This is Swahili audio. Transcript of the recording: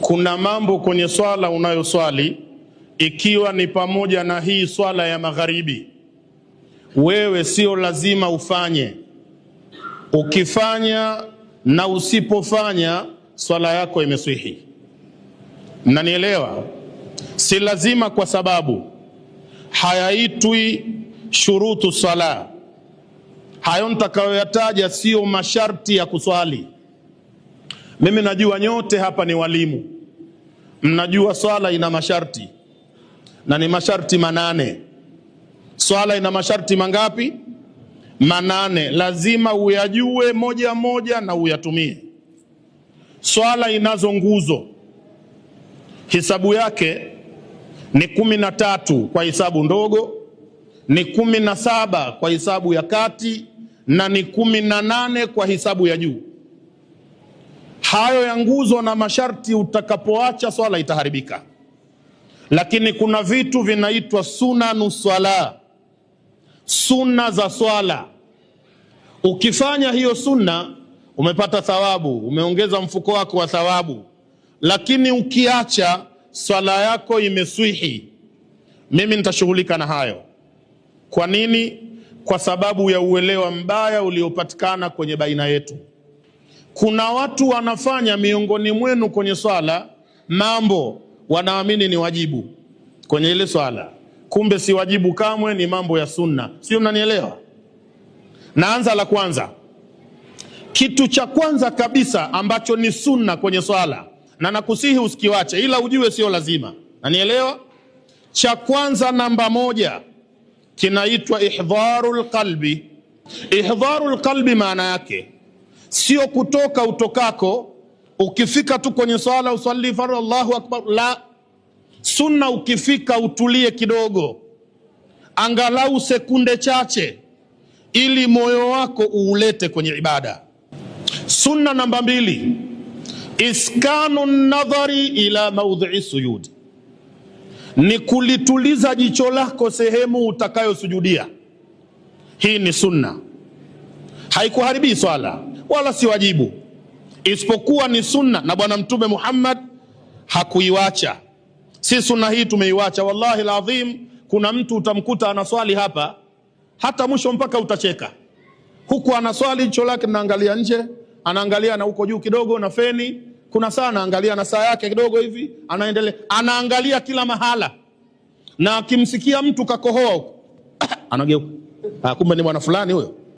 Kuna mambo kwenye swala unayoswali, ikiwa ni pamoja na hii swala ya magharibi, wewe sio lazima ufanye. Ukifanya na usipofanya, swala yako imeswihi. Mnanielewa? Si lazima, kwa sababu hayaitwi shurutu sala. Hayo nitakayoyataja sio masharti ya kuswali. Mimi najua nyote hapa ni walimu, mnajua swala ina masharti, na ni masharti 8. Swala ina masharti mangapi? 8. Lazima uyajue moja moja na uyatumie. Swala inazo nguzo, hisabu yake ni 13 kwa hisabu ndogo, ni 17 kwa hisabu ya kati, na ni 18 kwa hisabu ya juu. Hayo ya nguzo na masharti utakapoacha, swala itaharibika. Lakini kuna vitu vinaitwa sunanu swala, sunna za swala. Ukifanya hiyo sunna umepata thawabu, umeongeza mfuko wako wa thawabu. Lakini ukiacha, swala yako imeswihi. Mimi nitashughulika na hayo. Kwa nini? Kwa sababu ya uelewa mbaya uliopatikana kwenye baina yetu. Kuna watu wanafanya miongoni mwenu kwenye swala mambo wanaamini ni wajibu kwenye ile swala, kumbe si wajibu kamwe, ni mambo ya sunna. Sio, mnanielewa? Naanza la kwanza. Kitu cha kwanza kabisa ambacho ni sunna kwenye swala, na nakusihi usikiwache, ila ujue sio lazima. Nanielewa? Cha kwanza, namba 1, kinaitwa ihdharul qalbi. Ihdharul qalbi maana yake sio kutoka utokako, ukifika tu kwenye swala usalli fardhu Allahu akbar. La, sunna ukifika utulie kidogo, angalau sekunde chache, ili moyo wako uulete kwenye ibada. Sunna namba 2, iskanu nadhari ila maudhi'i sujud, ni kulituliza jicho lako sehemu utakayosujudia. Hii ni sunna, haikuharibii swala wala si wajibu, isipokuwa ni sunna, na Bwana Mtume Muhammad hakuiwacha. Si sunna hii tumeiwacha. Wallahi alazim, kuna mtu utamkuta anaswali hapa, hata mwisho mpaka utacheka. Huku anaswali, jicho lake linaangalia nje, anaangalia na huko juu kidogo na feni, kuna saa anaangalia na saa yake kidogo hivi, anaendelea, anaangalia kila mahala. Na akimsikia mtu kakohoa huko anageuka, kumbe ni bwana fulani huyo.